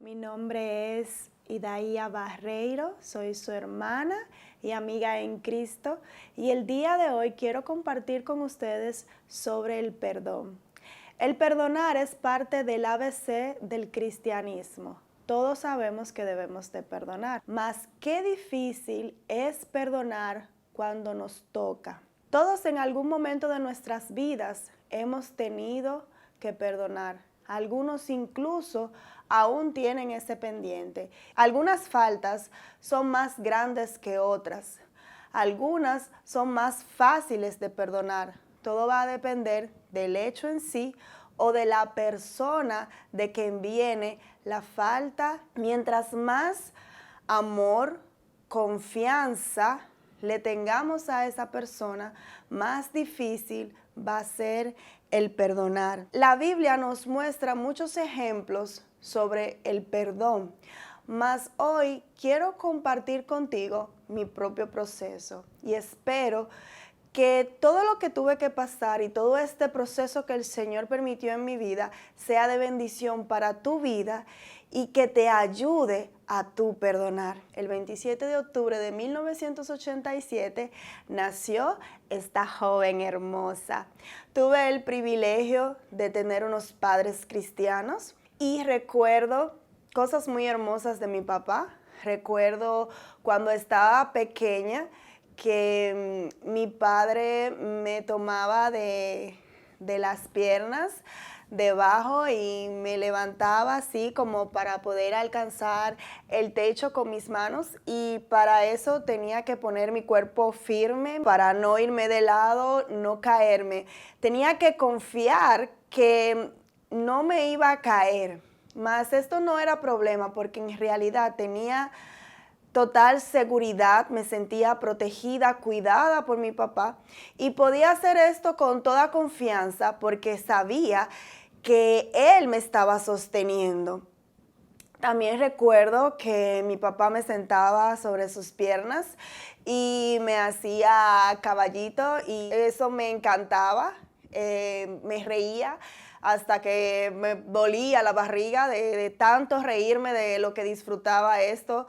Mi nombre es Idaía Barreiro, soy su hermana y amiga en Cristo y el día de hoy quiero compartir con ustedes sobre el perdón. El perdonar es parte del ABC del cristianismo. Todos sabemos que debemos de perdonar, mas qué difícil es perdonar cuando nos toca. Todos en algún momento de nuestras vidas hemos tenido que perdonar. Algunos incluso aún tienen ese pendiente. Algunas faltas son más grandes que otras. Algunas son más fáciles de perdonar. Todo va a depender del hecho en sí o de la persona de quien viene la falta. Mientras más amor, confianza le tengamos a esa persona, más difícil va a ser el perdonar. La Biblia nos muestra muchos ejemplos sobre el perdón, mas hoy quiero compartir contigo mi propio proceso y espero que todo lo que tuve que pasar y todo este proceso que el Señor permitió en mi vida sea de bendición para tu vida y que te ayude a tu perdonar. El 27 de octubre de 1987 nació esta joven hermosa. Tuve el privilegio de tener unos padres cristianos y recuerdo cosas muy hermosas de mi papá. Recuerdo cuando estaba pequeña que mi padre me tomaba de las piernas debajo y me levantaba así como para poder alcanzar el techo con mis manos, y para eso tenía que poner mi cuerpo firme para no irme de lado, no caerme. Tenía que confiar que no me iba a caer, mas esto no era problema porque en realidad tenía total seguridad, me sentía protegida, cuidada por mi papá y podía hacer esto con toda confianza porque sabía que él me estaba sosteniendo. También recuerdo que mi papá me sentaba sobre sus piernas y me hacía caballito y eso me encantaba, me reía hasta que me dolía la barriga de tanto reírme de lo que disfrutaba esto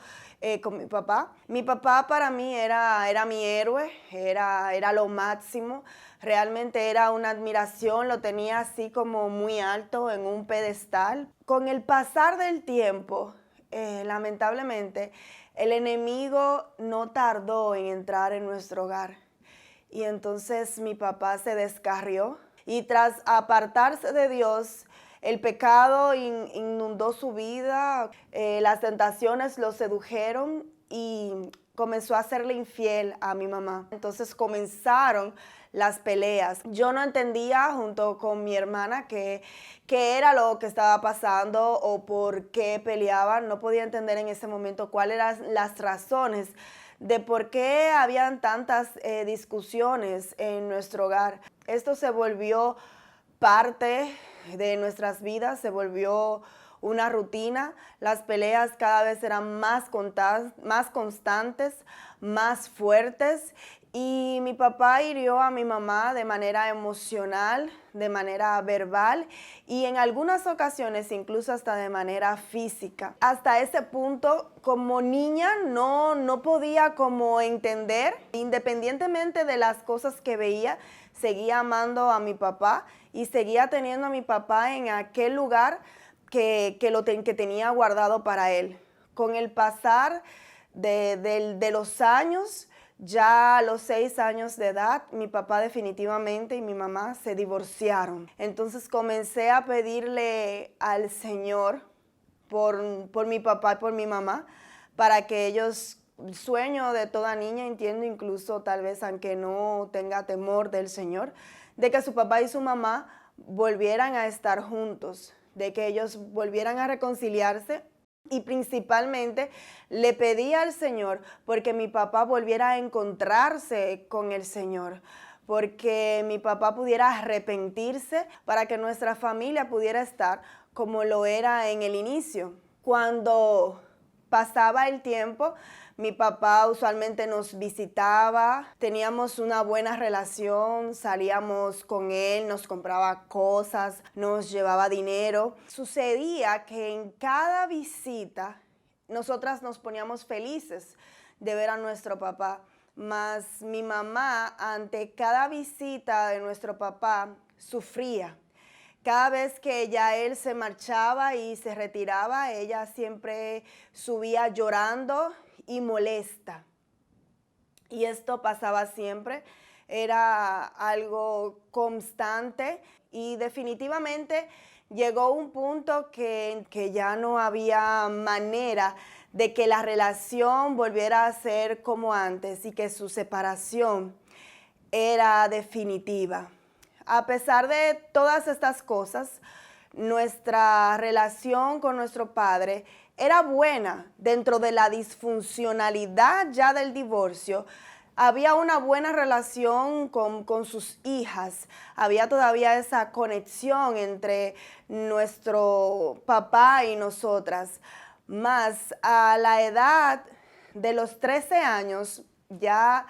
con mi papá. Mi papá para mí era mi héroe, era lo máximo. Realmente era una admiración, lo tenía así como muy alto en un pedestal. Con el pasar del tiempo, lamentablemente, el enemigo no tardó en entrar en nuestro hogar. Y entonces mi papá se descarrió y tras apartarse de Dios, el pecado inundó su vida, las tentaciones lo sedujeron y comenzó a serle infiel a mi mamá. Entonces comenzaron las peleas. Yo no entendía junto con mi hermana qué era lo que estaba pasando o por qué peleaban. No podía entender en ese momento cuáles eran las razones de por qué habían tantas discusiones en nuestro hogar. Esto se volvió parte de nuestras vidas, se volvió una rutina. Las peleas cada vez eran más constantes, más fuertes, y mi papá hirió a mi mamá de manera emocional, de manera verbal y en algunas ocasiones incluso hasta de manera física. Hasta ese punto, como niña, no podía como entender, independientemente de las cosas que veía, seguía amando a mi papá y seguía teniendo a mi papá en aquel lugar que tenía guardado para él. Con el pasar de los años, ya a los 6 años de edad, mi papá definitivamente y mi mamá se divorciaron. Entonces comencé a pedirle al Señor por mi papá y por mi mamá, para que ellos, el sueño de toda niña, entiendo, incluso tal vez aunque no tenga temor del Señor, de que su papá y su mamá volvieran a estar juntos, de que ellos volvieran a reconciliarse. Y principalmente le pedí al Señor porque mi papá volviera a encontrarse con el Señor, porque mi papá pudiera arrepentirse, para que nuestra familia pudiera estar como lo era en el inicio. Cuando pasaba el tiempo, mi papá usualmente nos visitaba, teníamos una buena relación, salíamos con él, nos compraba cosas, nos llevaba dinero. Sucedía que en cada visita nosotras nos poníamos felices de ver a nuestro papá, mas mi mamá ante cada visita de nuestro papá sufría. Cada vez que ya él se marchaba y se retiraba, ella siempre subía llorando y molesta. Y esto pasaba siempre, era algo constante y definitivamente llegó un punto que ya no había manera de que la relación volviera a ser como antes y que su separación era definitiva. A pesar de todas estas cosas, nuestra relación con nuestro padre era buena. Dentro de la disfuncionalidad ya del divorcio, había una buena relación con sus hijas. Había todavía esa conexión entre nuestro papá y nosotras. Más a la edad de los 13 años, ya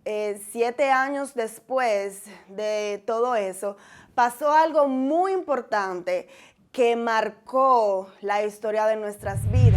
7 años después de todo eso, pasó algo muy importante que marcó la historia de nuestras vidas.